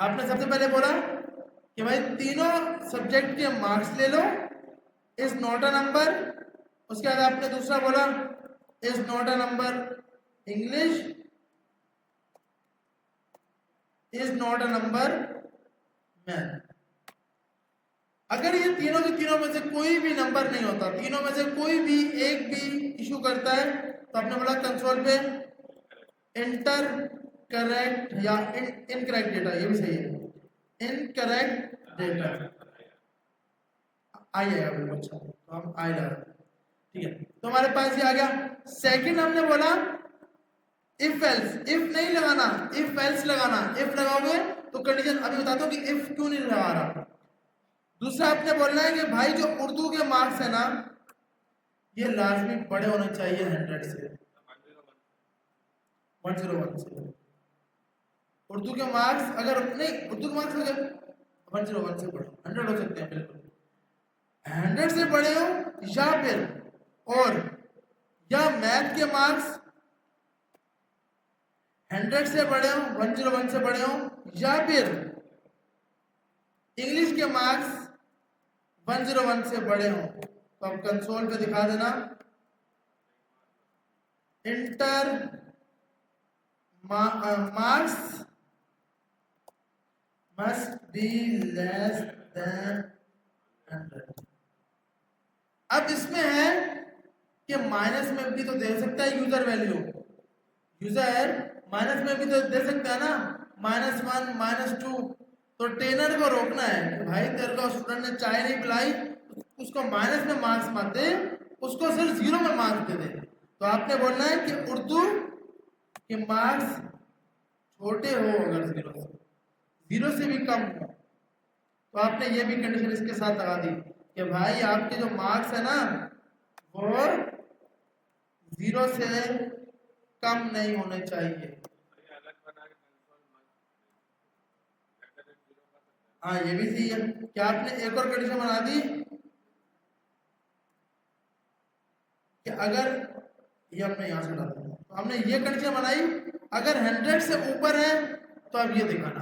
आपने सबसे पहले बोला कि भाई तीनों सब्जेक्ट के मार्क्स ले लो, इज नॉट अ नंबर। उसके बाद आपने दूसरा बोला is not a number English, is not a number math. अगर ये तीनों के तीनों में से कोई भी नंबर नहीं होता, तीनों में से कोई भी एक भी इशू करता है, तो आपने बोला कंसोल पे इंटर करेक्ट या इनकरेक्ट डेटा, ये भी सही है, इनकरेक्ट डेटा आ जाएगा बिल्कुल। अच्छा तो हम आई लगा, ठीक है। तो हमारे पास ये आ गया। सेकंड हमने बोला इफ एल्स, इफ नहीं लगाना, इफ एल्स लगाना। इफ लगाओगे तो कंडीशन अभी बताता हूँ कि इफ क्यों नहीं लगा रहा। दूसरा आपने बोलना है कि भाई जो उर्दू के मार्क्स है ना, ये लाजमी बड़े होने चाहिए 100 से, 101 से। उर्दू के मार्क्स अगर नहीं, उर्दू के मार्क्स अगर 101 से बड़े 100 हो सकते हैं, बिल्कुल 100 से बड़े हो, या फिर और या मैथ के मार्क्स 100 से बड़े हो, 101 से बड़े हो, या फिर इंग्लिश के मार्क्स 101 से बड़े हो। तो आप कंसोल पे दिखा देना inter marks must be less than 100। अब इसमें है कि माइनस में भी तो दे सकता है यूजर वैल्यू, यूजर माइनस में भी तो दे सकता है ना, -1 -2। तो ट्रेनर को रोकना है कि भाई तेरे को स्टूडेंट ने चाय नहीं पिलाई, उसको माइनस में मार्क्स मत दे, उसको सिर्फ 0 में मार्क्स दे दे। तो आपने बोलना है कि उर्दू के मार्क्स छोटे हो, अगर 0 से भी कम हो, तो आपने ये भी कंडीशन इसके साथ लगा दी कि भाई आपके जो मार्क्स है ना वो 0 से कम नहीं होने चाहिए। हाँ ये भी सही है। क्या आपने एक और कंडीशन बना दी कि अगर ये हमने यहां से डाला, तो हमने ये कंडीशन बनाई अगर 100 से ऊपर है तो आप ये दिखाना,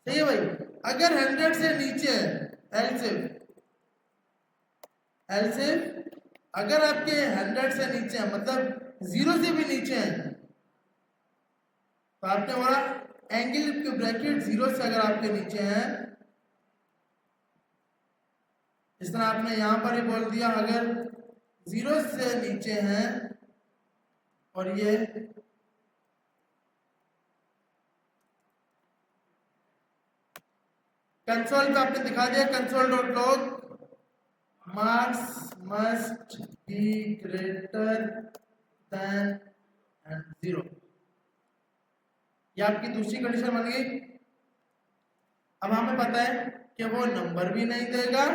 सही है भाई। अगर 100 से नीचे है एलसिफ अगर आपके 100 से नीचे है, मतलब 0 से भी नीचे है, तो आपने बोला एंगल के ब्रैकेट 0 से अगर आपके नीचे है, इस तरह आपने यहां पर ही बोल दिया अगर 0 से नीचे हैं, और ये कंसोल पे आपने दिखा दिया console dot log marks must be greater than 0। ये आपकी दूसरी कंडीशन बन गई। अब हमें पता है कि वो नंबर भी नहीं देगा,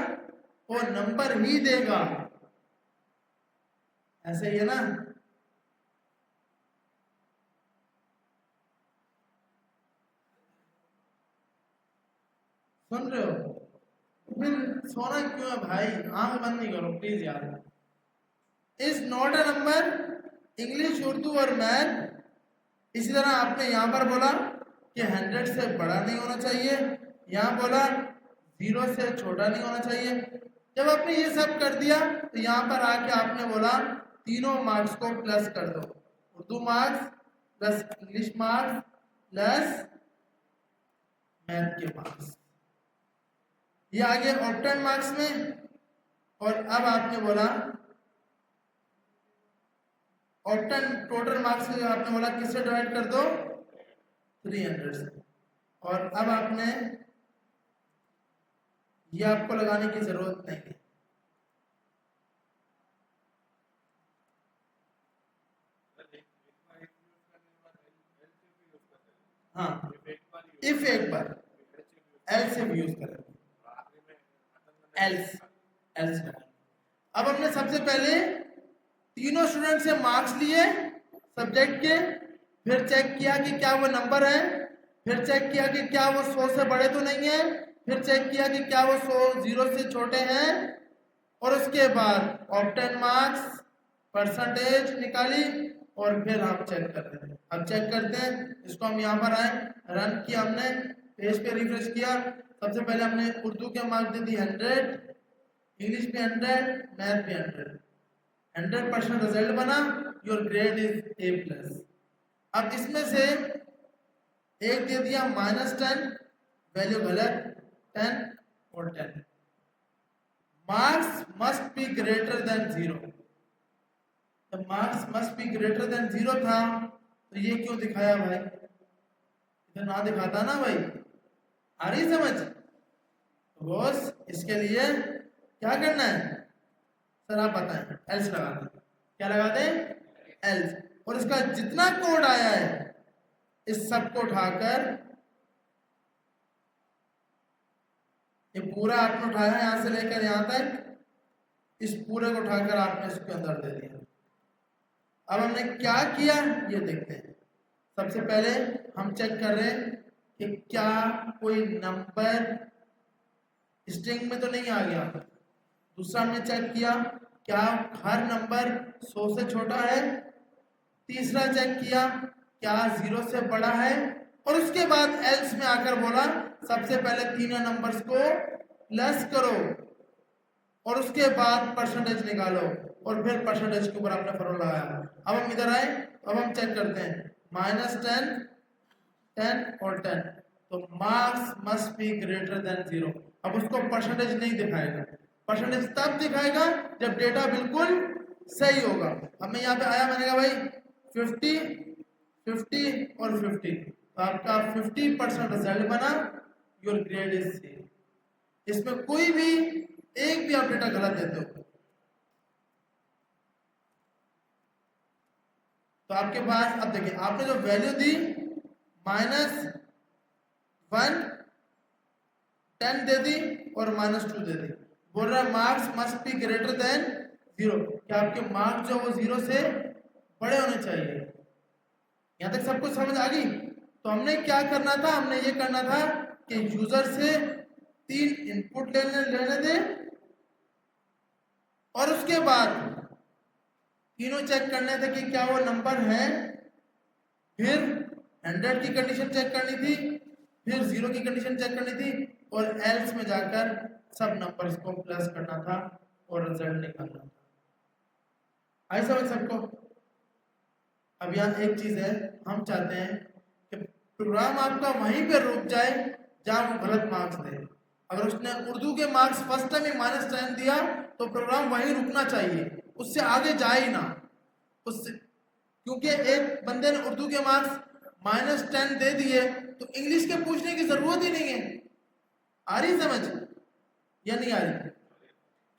वो नंबर ही देगा, ऐसे ही है ना। सुन रहे हो? फिर सोना क्यों है भाई, आंख बंद नहीं करो प्लीज यार। Is not a number English, Urdu और मैथ। इसी तरह आपने यहां पर बोला कि 100 से बड़ा नहीं होना चाहिए, यहां बोला 0 से छोटा नहीं होना चाहिए। जब आपने ये सब कर दिया तो यहां पर आके आपने बोला तीनों मार्क्स को प्लस कर दो, Urdu marks plus English marks plus math के मार्क्स, ये आ गए ऑप्टेन मार्क्स में। और अब आपने बोला ऑप्टेन टोटल मार्क्स आपने बोला किससे डिवाइड कर दो, 300 से। और अब आपने ये आपको लगाने की जरूरत नहीं है, हाँ इफ एक बार एल्स यूज करें, एल्स एल्स। अब हमने सबसे पहले तीनों स्टूडेंट से मार्क्स लिए सब्जेक्ट के, फिर चेक किया कि क्या वो नंबर है, फिर चेक किया कि क्या वो 100 से बड़े तो नहीं है, फिर चेक किया कि क्या वो 0 से छोटे हैं, और उसके बाद ऑप्टेन मार्क्स परसेंटेज निकाली, और फिर हम चेक करते हैं। अब चेक करते हैं, इसको हम यहाँ पर आए, रन किया हमने, पेज पे रिफ्रेश किया, सबसे पहले हमने उर्दू के मार्क दे दी 100, इंग्लिश पे 100, मैथ पे 100, 100% रिजल्ट बना, योर ग्रेड इज A+। अब इसमें से एक दे दिया -10, वैल्यू गलत, 10 और 10। Marks must be greater than 0। जब marks must be greater than 0 था तो ये क्यों दिखाया भाई? इधर ना दिखाता ना भाई, आ रही समझ? तो बॉस इसके लिए क्या करना है सर आप बताएं? एल्स लगा दें। क्या लगा दें? एल्स। और इसका जितना कोड आया है इस सब को उठाकर, ये पूरा आपने उठाया यहां से लेकर यहां तक, इस पूरे को उठाकर आपने इसके अंदर दे दिया। अब हमने क्या किया ये देखते हैं। सबसे पहले हम चेक कर रहे हैं कि क्या कोई नंबर स्ट्रिंग में तो नहीं आ गया। दूसरा हमने चेक किया क्या हर नंबर 100 से छोटा है। तीसरा चेक किया क्या 0 से बड़ा है। और उसके बाद एल्स में आकर बोला सबसे पहले तीनों नंबर्स को प्लस करो और उसके बाद परसेंटेज निकालो और फिर परसेंटेज के ऊपर आपने फॉर्मूला लगाया। अब हम इधर आए, अब हम चेक करते हैं -10, 10 और 10, तो marks must be greater than 0। अब उसको परसेंटेज नहीं दिखाएगा, परसेंटेज तब दिखाएगा जब डेटा बिल्कुल सही होगा। अब मैं यहाँ पे आया, मैंने कहा भाई 50, 50 और 50, तो आपका 50% रिजल्ट बना, योर ग्रेड इज C। इसमें कोई भी एक भी आप डेटा गलत देते हो तो आपके पास, अब देखिए आपने जो वैल्यू दी -1, 10 दे दी और -2 दे दी। बोल रहा है marks must be greater than 0। क्या आपके मार्क्स जो वो 0 से बड़े होने चाहिए। यहां तक सब कुछ समझ आ गई? तो हमने क्या करना था, हमने ये करना था कि यूजर से 3 इनपुट लेने दे और उसके बाद तीनों चेक करने थे कि क्या वो नंबर है, फिर 100 की कंडीशन चेक करनी थी, फिर 0 की कंडीशन चेक करनी थी और एल्स में जाकर सब नंबर्स को प्लस करना था और रिजल्ट निकालना था। आई समझ सबको? अब यहाँ एक चीज है, हम चाहते हैं कि प्रोग्राम आपका वहीं पे रुक जाए जहां वो गलत मार्क्स दे। अगर उसने उर्दू के मार्क्स फर्स्ट टाइम ही -10 दिया तो प्रोग्राम वहीं रुकना चाहिए, उससे आगे जाए ही ना उससे, क्योंकि एक बंदे ने उर्दू के मार्क्स -10 दे दिए तो इंग्लिश के पूछने की जरूरत ही नहीं है। आ रही समझ या नहीं आ रही?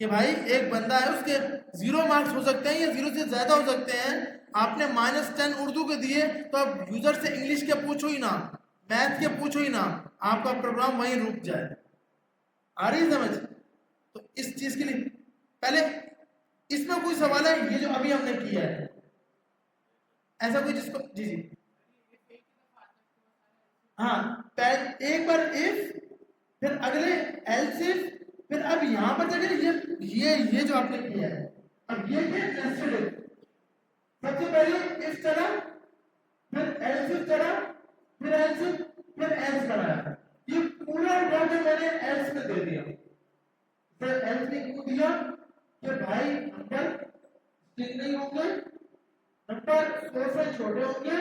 कि भाई एक बंदा है उसके 0 मार्क्स हो सकते हैं या 0 से ज्यादा हो सकते हैं, आपने -10 उर्दू के दिए तो अब यूजर से इंग्लिश के पूछो ही ना, मैथ के पूछो ही ना, आपका प्रोग्राम वहीं रुक जाए। आ रही समझ? तो इस चीज के लिए पहले इसमें कोई सवाल है ये जो अभी हमने किया है, ऐसा कोई जिसको जी जी हाँ, एक बार इफ, फिर अगले एल्स इफ, फिर अब यहां पर देखिए ये जो आपने किया है, अब ये क्या नेस्टेड इफ। सबसे पहले इफ चला, फिर एल्स इफ चला, फिर एल्स इफ, फिर एल्स बनाया। ये पूरा उठा के मैंने एल्स में दे दिया। फिर एल्स में क्यों दिया कि भाई नंबर स्ट्रिंग नहीं होंगे, नंबर 100 से छोटे होंगे,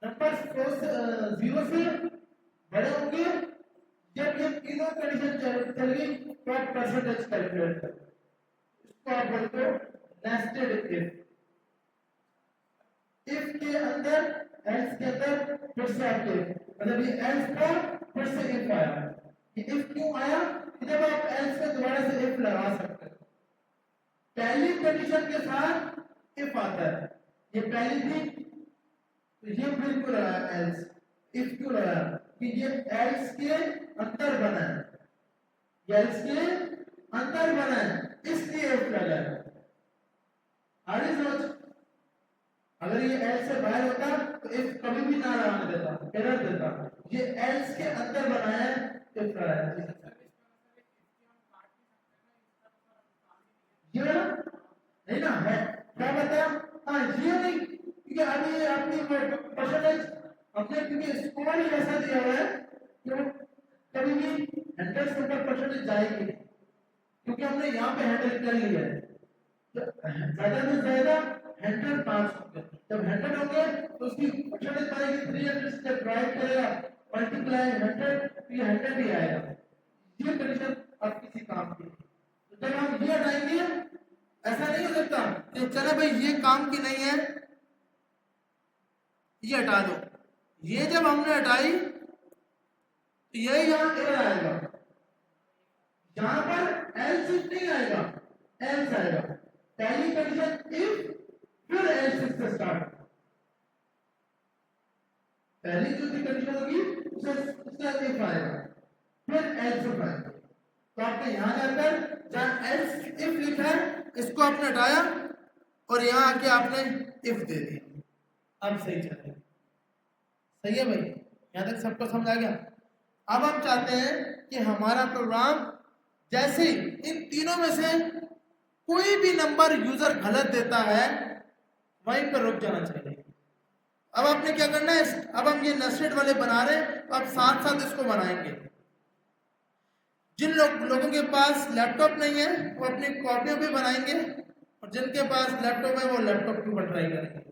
नंबर 0 से बड़े होंगे। जब ये तीनों कंडीशन चलेगी तो आप परसेंटेज कैलकुलेट करें, इसको आप बोलते हो नेस्टेड इफ। इफ के अंदर एल्स के अंदर फिर से आपके, मतलब ये एल्स था फिर से इफ आया। ये इफ क्यों आया? जब आप एल्स में दोबारा से इफ लगा सकते हैं, पहली कंडीशन के साथ इफ आता है, ये पहली थी तो ये बिल्कुल आया एल्स। इफ क्यों लगा कि ये एल्स के अंदर बना है, एल्स के अंदर बना है इसलिए इफ लगा है। आगे समझ? अगर ये एल्स से बाहर होता तो इफ कभी भी ना लगाने देता, एरर देता। ये एल्स के अंदर बना है इफ लगा है। ये नहीं ना है, क्या बताया? हाँ ये नहीं, क्योंकि अभी अपनी परसेंटेज अपने, क्योंकि स्कोर ही ऐसा दिया हुआ है क्यों? कभी भी 100 से ऊपर परसेंटेज जाएगी, क्योंकि हमने यहाँ पे हैंडल कर लिया है। तो ज्यादा से ज्यादा 100 पास होंगे, जब 100 होंगे तो उसकी परसेंटेज पाएगी 300 से डिवाइड करेगा मल्टीप्लाई 100, तो ये 100 ही आएगा। ये कंडीशन अब किसी काम की। तो जब हम ये हटाएंगे, ऐसा नहीं हो सकता कि चले भाई ये काम की नहीं है, ये हटा दो। ये जब हमने हटाई तो ये यहाँ एरर आएगा, यहाँ पर एल्स नहीं आएगा, एल्स आएगा। पहली कंडीशन इफ, फिर एल्स से स्टार्ट। पहली जो कंडीशन होगी उसका इफ आएगा, फिर एल्स आएगा। तो आपने यहां जाकर जहां एल्स इफ लिखा है इसको आपने हटाया और यहां आके आपने इफ दे दिया। अब सही चल रहा है, सही है भाई? यहां तक सबको समझ आ गया? अब हम चाहते हैं कि हमारा प्रोग्राम जैसे इन तीनों में से कोई भी नंबर यूजर गलत देता है वहीं पर रुक जाना चाहिए। अब आपने क्या करना है, अब हम ये नेस्टेड वाले बना रहे हैं, तो अब साथ साथ इसको बनाएंगे। जिन लोगों के पास लैपटॉप नहीं है वो अपनी कॉपियों पे बनाएंगे, और जिनके पास लैपटॉप है वो लैपटॉप के ऊपर ट्राई करेंगे।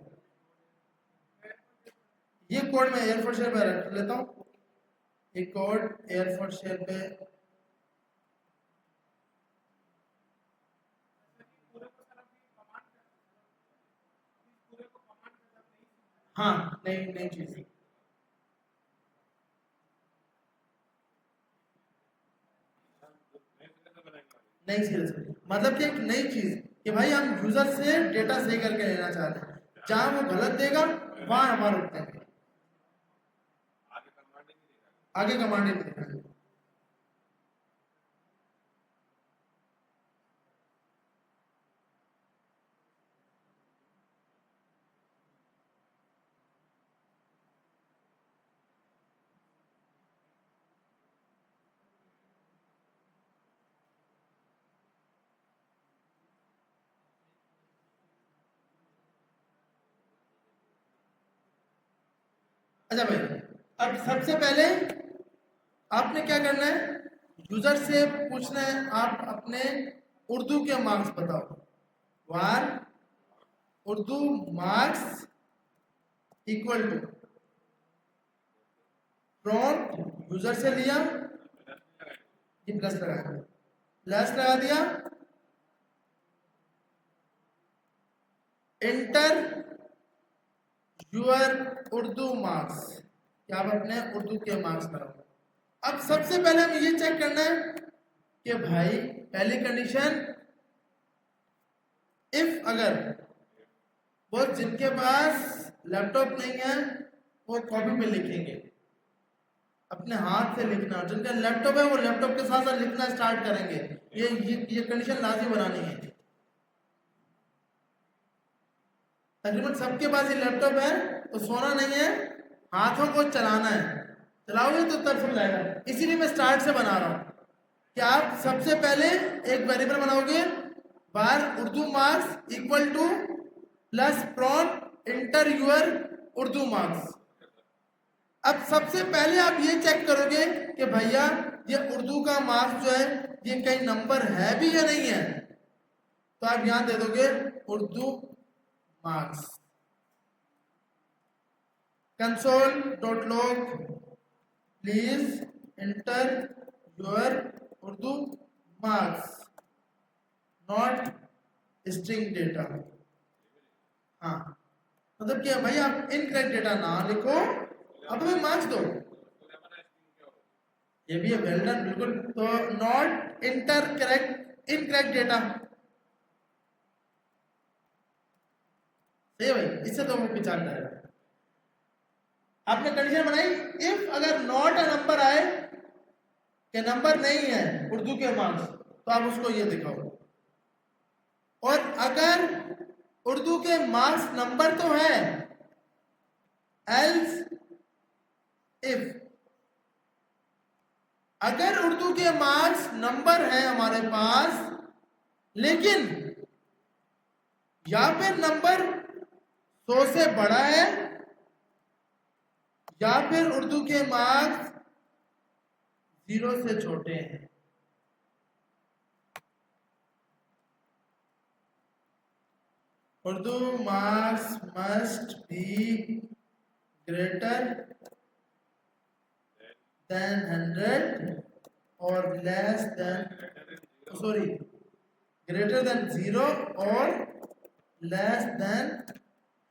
ये कोड मैं एयरफोर्स शेयर पे रख लेता हूँ, ये कोड एयरफोर्स शेयर पे। हाँ, नई चीज, नई चीज मतलब कि एक नई चीज कि भाई हम यूजर से डेटा सही करके लेना चाहते हैं, जहां वो गलत देगा वहां हमारा रुकते हैं, आगे कमांड नहीं देगा। अच्छा भाई, अब सबसे पहले आपने क्या करना है, यूजर से पूछना है आप अपने उर्दू के मार्क्स बताओ। Var Urdu marks equal to prompt user से लिया, ये प्लस लगा दिया, एंटर यूर उर्दू मार्क्स, कि आप अपने उर्दू के मार्क्स कराओ। अब सबसे पहले हमें ये चेक करना है कि भाई पहली कंडीशन इफ अगर वो जिनके पास लैपटॉप नहीं है वो कॉपी पे लिखेंगे, अपने हाथ से लिखना, जिनका लैपटॉप है वो लैपटॉप के साथ साथ लिखना स्टार्ट करेंगे। ये कंडीशन लाजमी बनानी है। तकरीबन सबके पास ये लैपटॉप है तो सोना नहीं है, हाथों को चलाना है, चलाओगे तो तब समझ आएगा। इसीलिए मैं स्टार्ट से बना रहा हूँ कि आप सबसे पहले एक वेरिएबल बनाओगे, var Urdu marks equal to plus prompt enter your Urdu marks. अब सबसे पहले आप ये चेक करोगे कि भैया ये उर्दू का मार्क्स जो है ये कहीं नंबर है भी या नहीं है, तो आप यहां दे दोगे Urdu marks. console.log please enter your Urdu marks not string data. हाँ, मतलब क्या भाई आप इनकरेक्ट डेटा ना लिखो, अब हमें मार्क्स दो। ये भी है, वेल डन, बिल्कुल। तो not inter correct incorrect data, सही भाई, इससे तो हमें पहचान जाएगा। आपने कंडीशन बनाई इफ अगर नॉट अ नंबर आए कि नंबर नहीं है उर्दू के मार्क्स, तो आप उसको ये दिखाओ। और अगर उर्दू के मार्क्स नंबर तो है, एल्स इफ अगर उर्दू के मार्क्स नंबर है हमारे पास, लेकिन या फिर नंबर 100 से बड़ा है, या फिर उर्दू के मार्क्स 0 से छोटे हैं। Urdu marks must be greater than 100 और less than, sorry, greater than 0 और लेस देन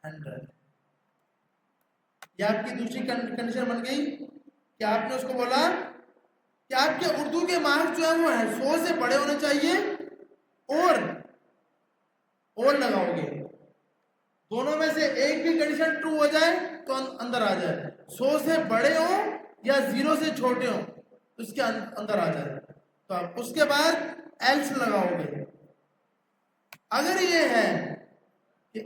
100। ये आपकी दूसरी कंडीशन बन गई कि आपने उसको बोला कि आपके उर्दू के मार्क्स जो है वो 100 से बड़े होने चाहिए और लगाओगे, दोनों में से एक भी कंडीशन ट्रू हो जाए तो अंदर आ जाए। 100 से बड़े हो या 0 से छोटे हो तो उसके अंदर आ जाए। तो आप उसके बाद एल्स लगाओगे। अगर ये है कि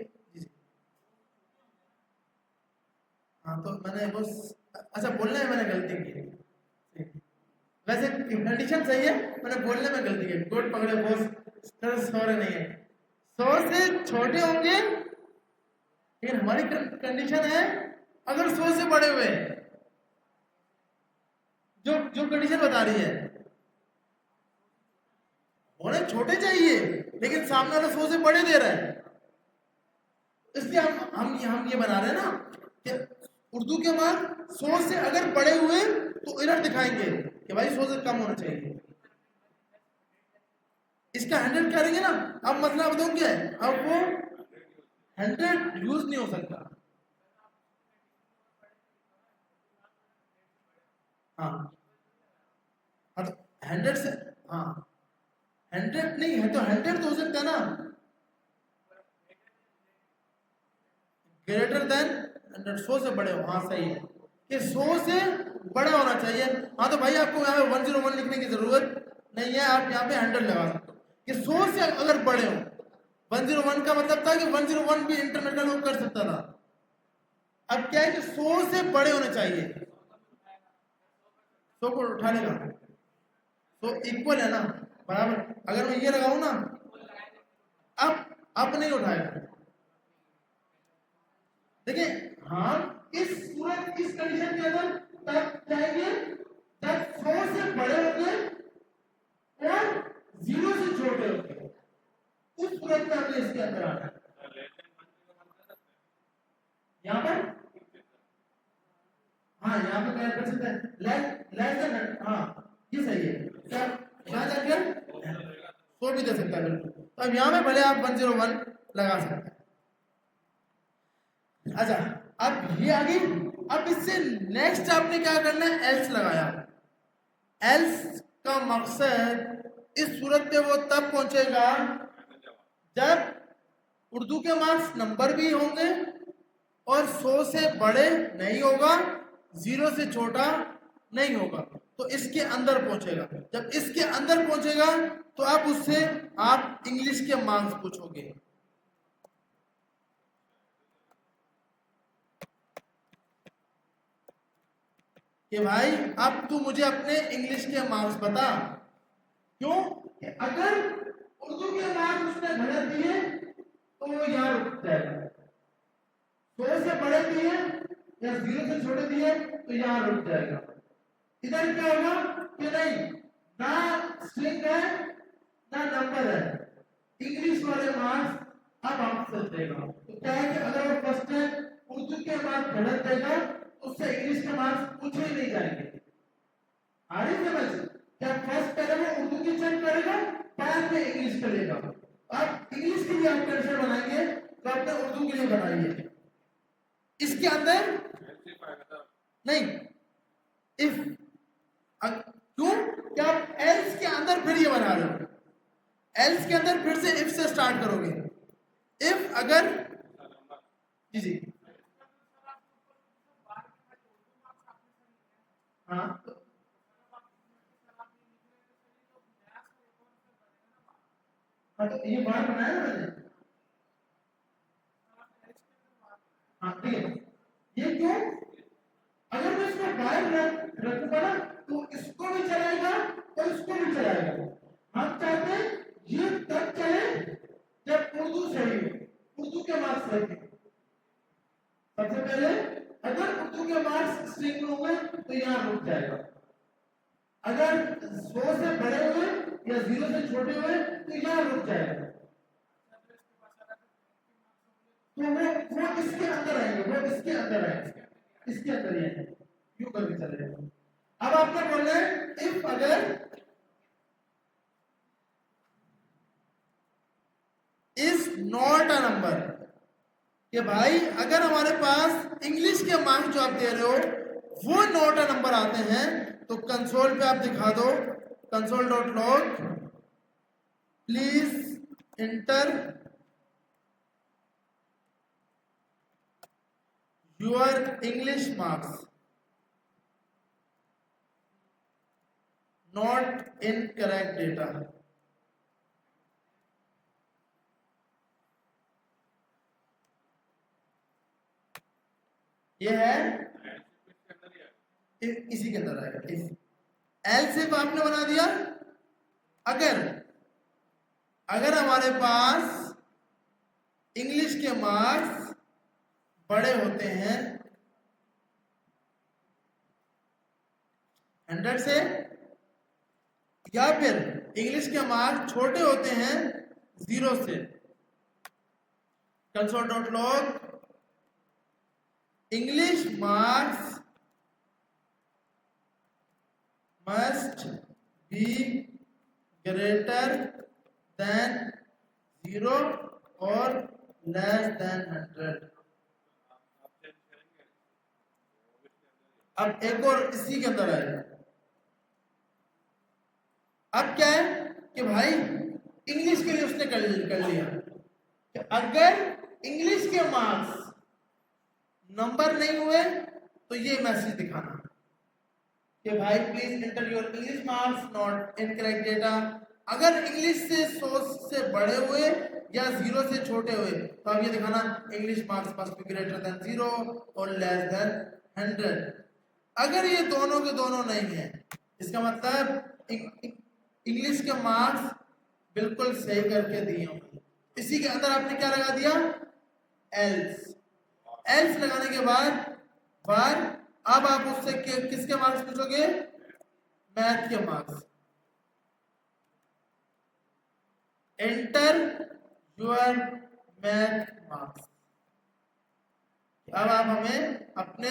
हाँ, तो मैंने बस अच्छा बोलने में मैंने गलती की, वैसे कंडीशन सही है, मैंने बोलने में गलती की। गुड पकड़े बॉस, सॉरी नहीं है। 100 से छोटे होंगे, लेकिन हमारी कंडीशन है अगर 100 से बड़े हुए, जो कंडीशन बता रही है होने छोटे चाहिए लेकिन सामने वाला 100 से बड़े दे रहा है। इसलिए हम ये बना रहे हैं ना कि उर्दू के मार्क्स 100 से अगर बड़े हुए तो इधर दिखाएंगे कि भाई 100 से कम होना चाहिए। इसका 100 करेंगे ना, अब मतलब बताऊं क्या है, अब वो 100 यूज नहीं हो सकता। हाँ हाँ, तो 100 से, हाँ 100 नहीं है तो 100 तो हो सकता है ना, ग्रेटर देन 100, 100 से बड़े हो। हाँ सही है कि 100 से बड़ा होना चाहिए। हाँ तो भाई आपको यहाँ पे 101 लिखने की जरूरत नहीं है, आप यहाँ पे 100 लगा सकते हो कि 100 से अगर बड़े हो। 101 का मतलब था कि 101 भी इंटरनेट का लोग कर सकता था। अब क्या है कि 100 से बड़े होने चाहिए, 100 को उठा लेगा तो इक्वल है ना, बराबर। अगर मैं ये लगाऊं ना, अब नहीं उठाएगा। देखिए हाँ, इस कंडीशन के अंदर तब जाएंगे जब 100 से बड़े होंगे और 0 से छोटे होंगे, उस सूरत में हमें इसके अंदर आना है। यहाँ पर हाँ, यहाँ पे क्या कर सकते हैं, लेस देन, हाँ ये सही है। क्या यहाँ जाके 100 भी दे सकता है बिल्कुल। तो अब यहाँ पे भले आप 101 लगा सकते हैं। अच्छा, अब ये आ गई। अब इससे नेक्स्ट आपने क्या करना है, एल्स लगाया। एल्स का मकसद इस सूरत पे वो तब पहुंचेगा जब उर्दू के मार्क्स नंबर भी होंगे और 100 से बड़े नहीं होगा, 0 से छोटा नहीं होगा, तो इसके अंदर पहुंचेगा। जब इसके अंदर पहुंचेगा तो आप उससे आप इंग्लिश के मार्क्स पूछोगे कि भाई अब तू मुझे अपने इंग्लिश के मार्क्स बता। क्यों कि अगर उर्दू के मार्क्स उसने गलत दिए तो वो यहाँ रुक जाएगा, 100 से बड़े दिए या 0 से छोटे दिए तो यहाँ रुक जाएगा। इधर क्या होगा कि नहीं, ना स्ट्रिंग है ना नंबर है, इंग्लिश वाले मार्क्स अब आपसे देगा। तो क्या है कि अगर वो फर्स्ट टाइम उर्दू के मार्क्स गलत देगा उससे इंग्लिश के मार्क्स पूछे ही नहीं जाएंगे। आ रही समझ, क्या फर्स्ट पहले वो उर्दू की चेक करेगा, बाद में इंग्लिश करेगा। अब इंग्लिश के लिए आप कंडीशन बनाएंगे तो आपने उर्दू के लिए बनाइए। इसके अंदर नहीं इफ, क्यों क्या आप एल्स के अंदर फिर ये बना रहे हो, एल्स के अंदर फिर से इफ से स्टार्ट करोगे। इफ अगर जी जी हाँ तो ये बार बनाया ना मैंने, हाँ ठीक है। ये क्यों, अगर मैं इसको बाहर रखूंगा ना तो इसको भी चलाएगा और इसको भी चलाएगा। हम चाहते हैं ये तब चले जब उर्दू सही हो, उर्दू के मार्क्स सही हो। सबसे पहले अगर उर्दू के मार्क्स स्ट्रिंग में होंगे तो यहाँ रुक जाएगा। अगर 100 से बड़े हुए या 0 से छोटे हुए तो यहाँ रुक जाएगा। तो वो इसके अंदर आएंगे, वो इसके अंदर आएंगे, इसके अंदर ही आएंगे, यूं करके चलेगा। अब आपको बोलना है इफ अगर इज नॉट अ नंबर, कि भाई अगर हमारे पास इंग्लिश के मार्क्स जो आप दे रहे हो वो नॉट अ नंबर आते हैं तो कंसोल पे आप दिखा दो console dot log please inter your English marks not incorrect data. ये है इसी के अंदर आएगा। एल सिर्फ आपने बना दिया अगर अगर हमारे पास इंग्लिश के मार्क्स बड़े होते हैं 100 से या फिर इंग्लिश के मार्क्स छोटे होते हैं 0 से, console dot log English marks must be greater than 0 or less than 100। अब एक और इसी के अंदर आएगा। अब क्या है कि भाई इंग्लिश के लिए उसने कर लिया कि अगर इंग्लिश के मार्क्स नंबर नहीं हुए तो ये मैसेज दिखाना कि भाई please enter your English marks not incorrect data. अगर इंग्लिश से 100 से बड़े हुए या 0 से छोटे हुए तो अब ये दिखाना English marks must be greater than 0 और लेस देन 100। अगर ये दोनों के दोनों नहीं है इसका मतलब इंग्लिश के मार्क्स बिल्कुल सही करके दिए होंगे। इसी के अंदर आपने क्या लगा दिया एल्स। एल्स लगाने के बाद अब आप उससे किसके मार्क्स पूछोगे मैथ के marks. Enter your math marks. अब आप हमें अपने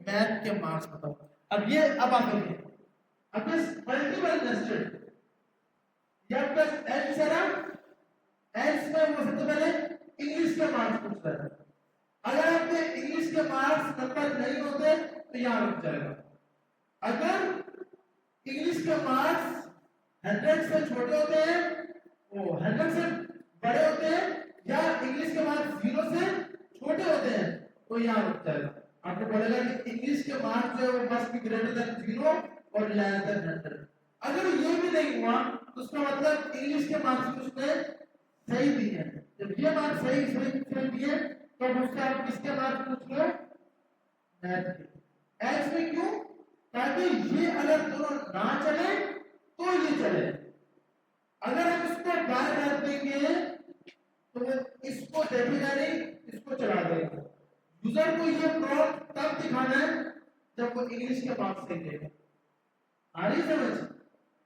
मैथ के मार्क्स बताओ। अब ये अब आप देखिए अब मल्टीपल नेस्टेड या प्लस एल्स है ना, एल्स में वो सबसे पहले इंग्लिश के मार्क्स पूछता है। अगर आपके इंग्लिश के मार्क्स नंबर नहीं होते तो यहां रुक जाएगा। अगर इंग्लिश के मार्क्स 100 से छोटे होते हैं वो 100 से बड़े होते हैं या इंग्लिश के मार्क्स 0 से छोटे होते हैं तो यहां रुक जाएगा। आपको बोलेगा कि इंग्लिश के मार्क्स जो है वो मस्ट बी ग्रेटर देन 0 और लेस देन 100। अगर ये भी नहीं हुआ तो उसका मतलब इंग्लिश के मार्क्स उसने सही दिए हैं। जब ये मार्क्स सही दिए तो उससे आप किसके मार्क्स पूछ लो मैथ के। एल्स में क्यों? ताकि ये अगर दोनों ना चले तो ये चले। अगर हम इसको बार बार देंगे तो वो इसको देखेगा नहीं, इसको चला देगा। यूजर को ये प्रॉब्लम तब दिखाना है जब वो इंग्लिश के मार्क्स सही देगा। आ रही समझ?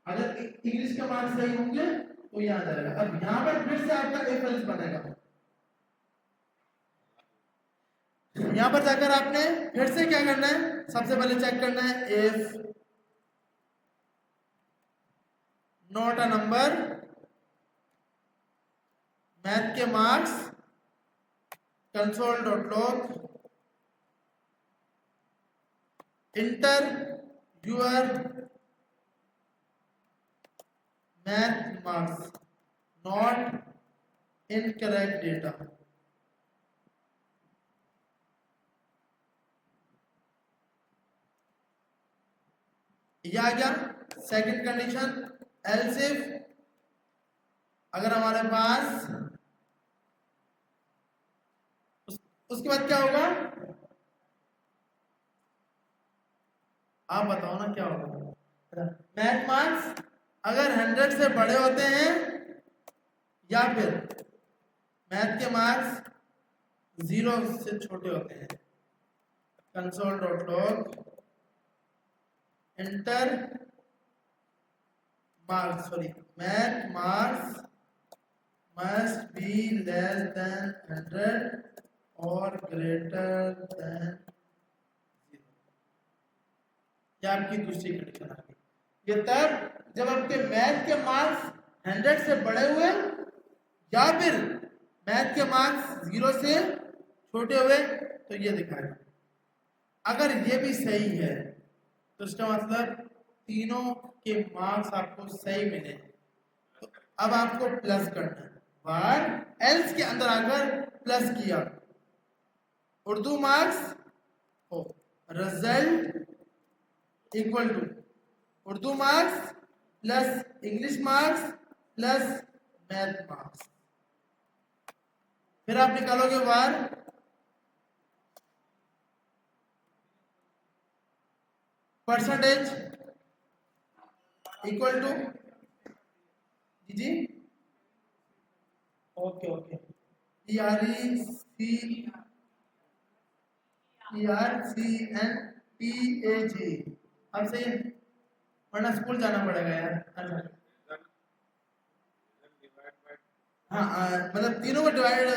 अगर इंग्लिश के मार्क्स सही होंगे तो ये आ जाएगा। अब यहां पर फिर से आपका इफ एल्स बनेगा। यहां पर जाकर आपने फिर से क्या करना है, सबसे पहले चेक करना है if not a number math के marks console dot log enter your math marks not incorrect data. यह आ गया सेकंड कंडीशन। एल्स इफ अगर हमारे पास उसके बाद क्या होगा आप बताओ ना क्या होगा। मैथ मार्क्स अगर 100 से बड़े होते हैं या फिर मैथ के मार्क्स 0 से छोटे होते हैं console dot log inter marks, sorry, math marks must be less than 100 or greater than 0. ये आपकी दूसरी कंडीशन आ गई। ये तब जब आपके मैथ के मार्क्स 100 से बड़े हुए या फिर मैथ के मार्क्स 0 से छोटे हुए, तो ये दिखाएगा। अगर ये भी सही है तो इसका मतलब तीनों के मार्क्स आपको सही मिले, तो अब आपको प्लस करना है। बट एल्स के अंदर आकर प्लस किया, उर्दू मार्क्स हो result equal to Urdu marks plus English marks plus math marks. फिर आप निकालोगे वार परसेंटेज इक्वल टू जी ओके ओके ERCNTAG। अब सही है, वरना स्कूल जाना पड़ेगा यार। अच्छा हाँ, मतलब तीनों को डिवाइड,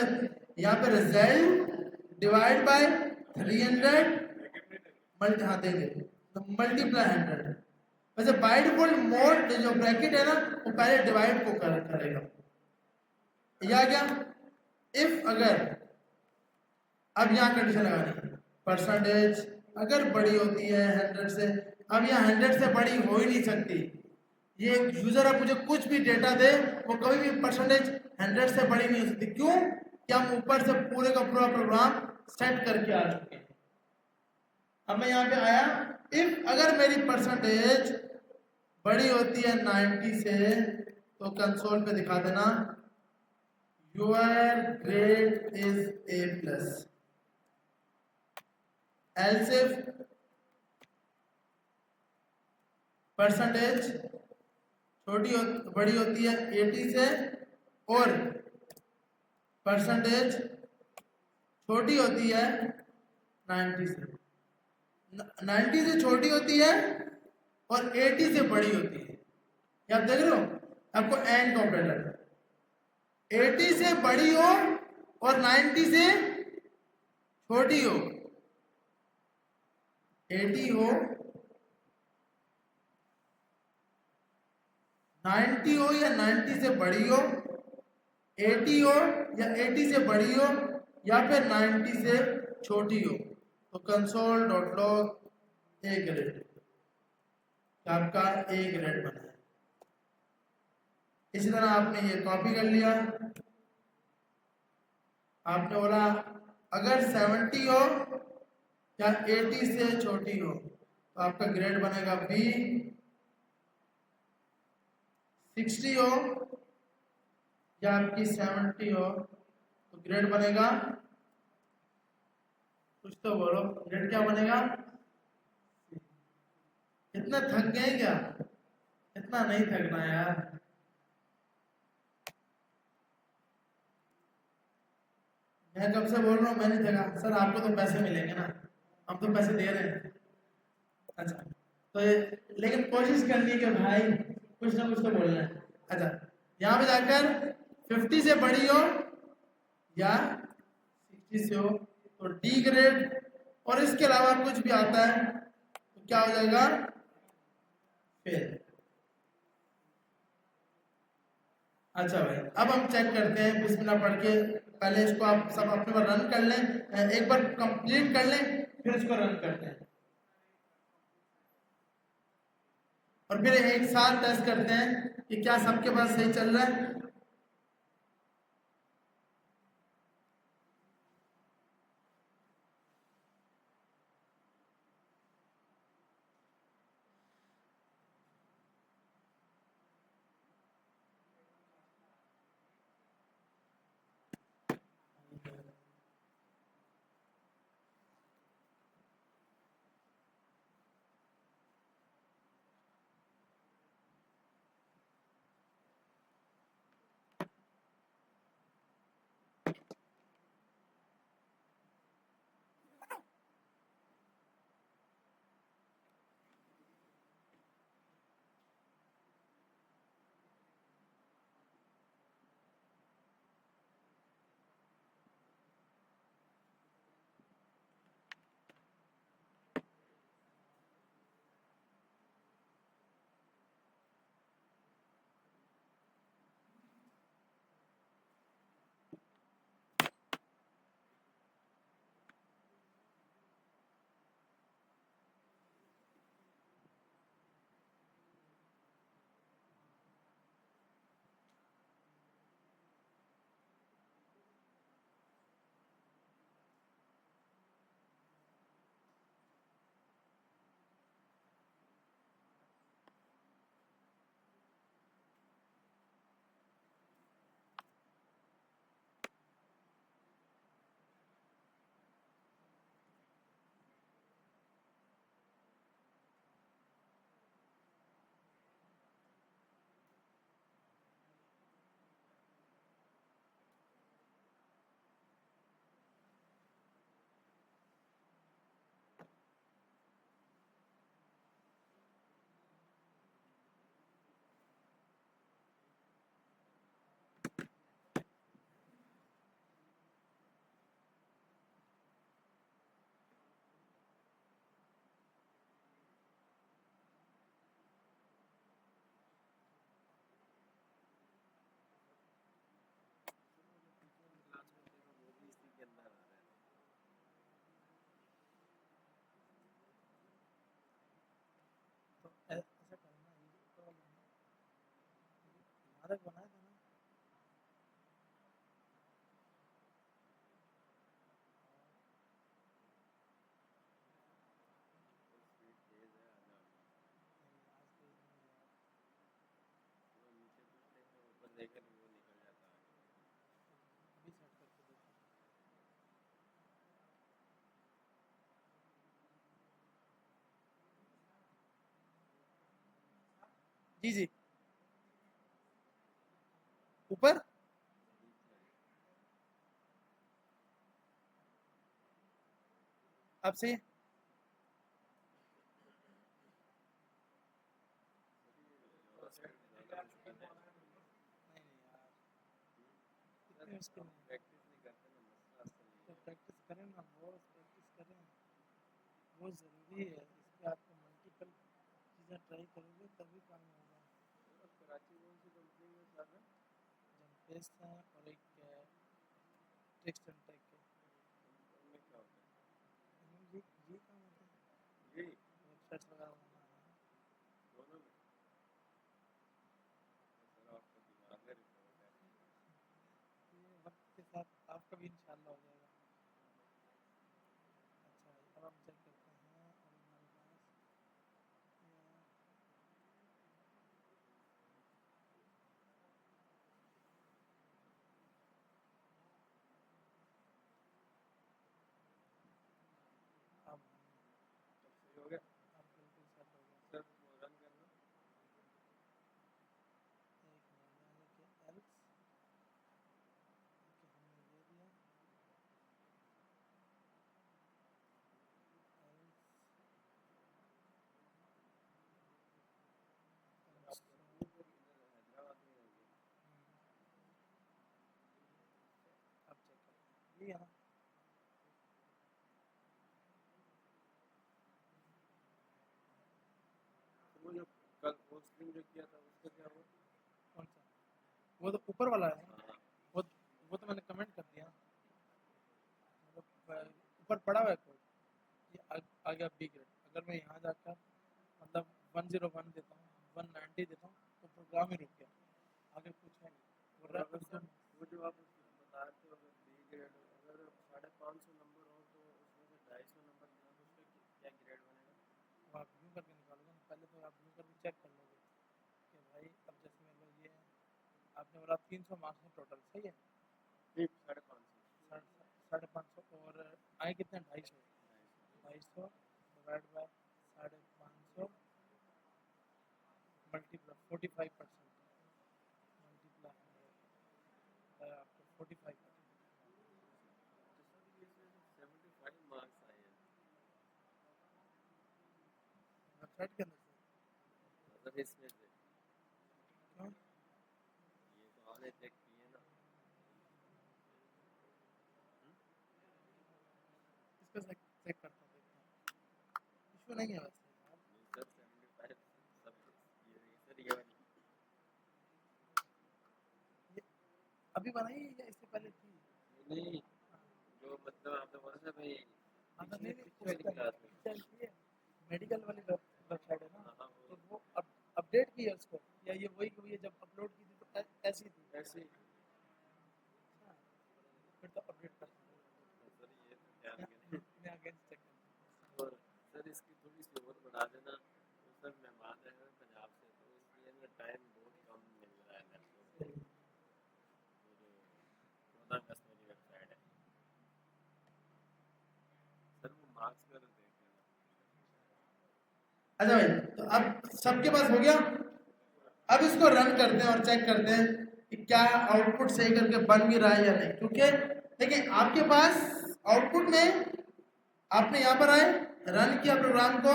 यहाँ पे रिजल्ट डिवाइड बाय 300 मल्टी, हाँ देंगे तो मल्टीप्लाई 100। वैसे बाय डिफॉल्ट मोड जो ब्रैकेट है ना, वो पहले डिवाइड को करेगा। या क्या इफ अगर, अब यहाँ कंडीशन लगानी है, परसेंटेज अगर बड़ी होती है 100 से, अब यहाँ 100 से बड़ी हो ही नहीं सकती। ये यूजर अब मुझे कुछ भी डेटा दे, वो कभी भी परसेंटेज 100 से बड़ी नहीं हो सकती। क्यों? कि हम ऊपर से पूरे का पूरा प्रोग्राम सेट करके आ चुके हैं। अब मैं यहाँ पे आया, इफ अगर मेरी परसेंटेज बड़ी होती है 90 से, तो कंसोल पे दिखा देना your grade is A+। Else if percentage बड़ी होती है 80 से और परसेंटेज छोटी होती है 90 से, 90 से छोटी होती है और 80 से बड़ी होती है। क्या आप देख रहे हो? आपको एंड ऑपरेटर 80 से बड़ी हो और 90 से छोटी हो, 80 हो 90 हो या 90 से बड़ी हो, 80 हो या 80 से बड़ी हो या फिर 90 से छोटी हो, तो console dot log A grade, आपका ए ग्रेड बना है। इसी तरह आपने ये कॉपी कर लिया, आपने बोला अगर 70 हो या 80 से छोटी हो, तो आपका ग्रेड बनेगा बी। 60 हो या आपकी 70 हो, तो ग्रेड बनेगा, कुछ तो बोलो, ग्रेड क्या बनेगा? इतना थक गए क्या? इतना नहीं थकना यार। मैं कब से बोल रहा हूँ, मैं नहीं थका सर। आपको तो पैसे मिलेंगे ना, हम तो पैसे दे रहे हैं। अच्छा तो लेकिन कोशिश करनी है कि भाई कुछ ना कुछ तो बोलना है। अच्छा यहाँ पे जाकर 50 से बड़ी हो या 60 से हो तो डी ग्रेड, और इसके अलावा कुछ भी आता है तो क्या हो जाएगा? फेल। अच्छा भाई, अब हम चेक करते हैं बिस्मिल्लाह पढ़ के। पहले इसको आप सब अपने बार रन कर लें, एक बार कंप्लीट कर लें, फिर इसको रन करते हैं और फिर एक साथ टेस्ट करते हैं कि क्या सबके पास सही चल रहा है। अलग बनाया था ना। अभी सेट करके देखो। जी जी ऊपर अब से नहीं यार इतनी मुश्किल नहीं। तो प्रैक्टिस करें ना, बहुत प्रैक्टिस करें, बहुत ज़रूरी है। इस पर आपको मल्टीपल चीज़ें ट्राई करोगे तभी काम होगा। जंपेस हैं और एक टेक्स्ट एंड टैग के ये काम होता है, वेबसाइट्स वगैरह बनाना है। ये वक्त के साथ आपका भी इंशाल्लाह हो जाएगा। अच्छा भाई अब हम चेक करते हैं और हमारे पास अब हो गया अब बिल्कुल सेट हो गया। सर रन करना एक मिनट में कि एल्स कि हमने ये दिया एल्स हैदराबाद में रहेंगे अब चेक करते हैं ये है ना। तो वो जो कल पोस्टिंग जो किया था उसका क्या हुआ कौन सा? वो तो ऊपर वाला है ना। हाँ वो तो मैंने कमेंट कर दिया, मतलब ऊपर पड़ा हुआ है कोड। ये आ गया बी ग्रेड। अगर मैं यहाँ जाकर मतलब 101 देता हूँ, 190 देता हूँ तो प्रोग्राम ही रुक गया, आगे कुछ है नहीं। और अगर सर वो जो आप बता रहे थे अगर बी ग्रेड अगर 550 नंबर हो तो उसमें से 250 नंबर देना तो उसका क्या ग्रेड बनेगा वो आप यूँ करके निकालोगे ना। पहले तो आप यूँ करके चेक कर लोगे कि भाई अब जैसे मान लो ये है, आपने बोला 300 मार्क्स में टोटल, सही है? नहीं 550 550 और आए कितने? 250 डिवाइड बाय 550 मल्टीप्लाई 45% मल्टीप्लाई आपको 45%। तो सर ये 75 मार्क्स आए हैं वेबसाइट के अंदर से मतलब इसमें से क्यों? ये तो आपने चेक किए ना इसका चेक करता हूँ, देखता हूँ, इशू नहीं है वैसे यार। नहीं सर 75 सब ये सर ये वाली ये अभी बनाई है या इससे पहले थी? नहीं जो मतलब आपने बोला था भाई हाँ तो पिछले नहीं पिछले वाली क्लास में चलती है मेडिकल वाली वेबसाइट है ना। हाँ तो वो अपडेट की है उसको, या ये वही हुई है जब अपलोड की थी तो ऐसी थी? ऐसे ही अच्छा फिर तो अपडेट कर सकते सर ये तो ध्यान करें मैं अगेंस्ट चेक करता और सर इसकी थोड़ी सी और बढ़ा देना तो सर मेहमान है पंजाब से तो इसलिए ना टाइम बहुत कम मिल रहा है लैपटॉप पे हूँ। वो जो 14 अगस्त वाली वेबसाइट है सर वो मार्क्स कर देख लेना अच्छा भाई तो अब सबके पास हो गया। अब इसको रन करते हैं और चेक करते हैं कि क्या आउटपुट सही करके बन भी रहा है या नहीं, क्योंकि देखिए आपके पास आउटपुट में आपने यहाँ पर आए रन किया प्रोग्राम को,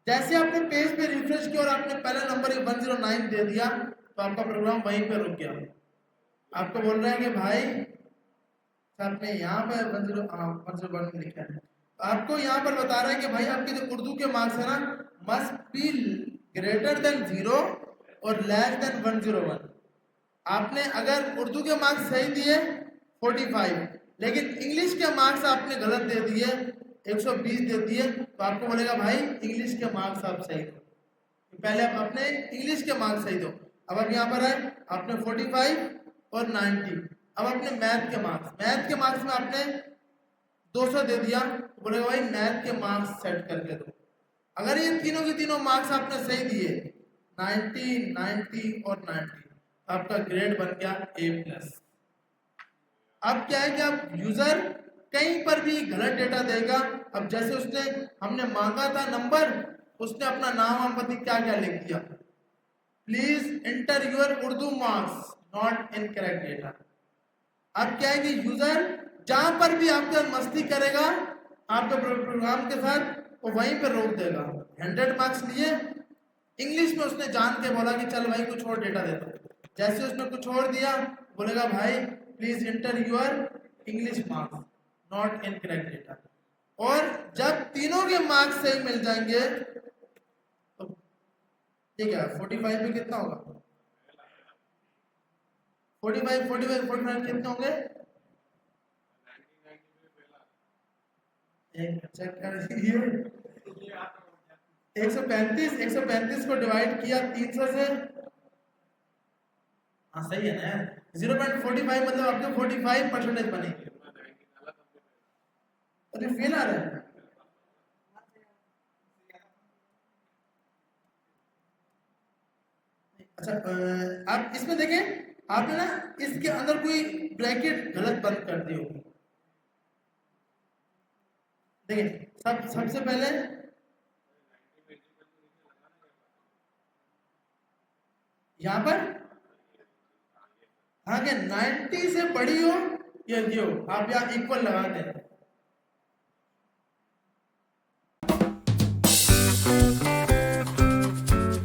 जैसे आपने पेज पे रिफ्रेश किया और आपने पहला नंबर 109 दे दिया तो आपका प्रोग्राम वहीं पे रुक गया। आपको बोल रहे हैं कि भाई आपने यहाँ पर 101 लिखा है, तो आपको यहाँ पर बता रहा है कि भाई आपके जो उर्दू के मार्क्स है ना मस्ट बी ग्रेटर देन 0 और लेस देन 101। आपने अगर उर्दू के मार्क्स सही दिए 45, लेकिन इंग्लिश के मार्क्स आपने गलत दे दिए 120 दे दिए तो आपको बोलेगा भाई इंग्लिश के मार्क्स आप सही दो। पहले आप अपने इंग्लिश के मार्क्स सही दो। अब आप यहाँ पर आए, आपने 45 और 90। अब अपने मैथ के मार्क्स में आपने 200 दे दिया, तो बोलेगा भाई मैथ के मार्क्स सेट करके दो। अगर ये तीनों के तीनों मार्क्स आपने सही दिए 90, 90 और 90, आपका ग्रेड बन गया A+। अब क्या है कि आप यूजर कहीं पर भी गलत डेटा देगा। अब जैसे उसने हमने मांगा था नंबर, उसने अपना नाम हम पति क्या क्या लिख दिया, please inter your Urdu marks not incorrect data. अब क्या है कि यूजर जहां पर भी आपके साथ मस्ती करेगा आपके प्रोग्राम के साथ, वो वहीं पर रोक देगा। 100 मार्क्स लिए, इंग्लिश में उसने जान के बोला कि चल भाई कुछ और डेटा दे दो, जैसे उसने कुछ और दिया बोलेगा भाई please inter your English marks not incorrect data. और जब तीनों के मार्क्स सही मिल जाएंगे तो ठीक है, 45 में कितना होगा, 45 कितने होंगे, चेक कर लीजिए। 135 को डिवाइड किया 300 से, हाँ सही है ना, 0.45 मतलब आपके 45% बनेंगे। अरे फेल आ रहा है। अच्छा आप इसमें देखें, आपने ना इसके अंदर कोई ब्रैकेट गलत बंद कर दी होगी। देखिए सबसे पहले यहाँ पर हाँ क्या 90 से बड़ी हो या ये हो, आप यहाँ इक्वल लगा दें।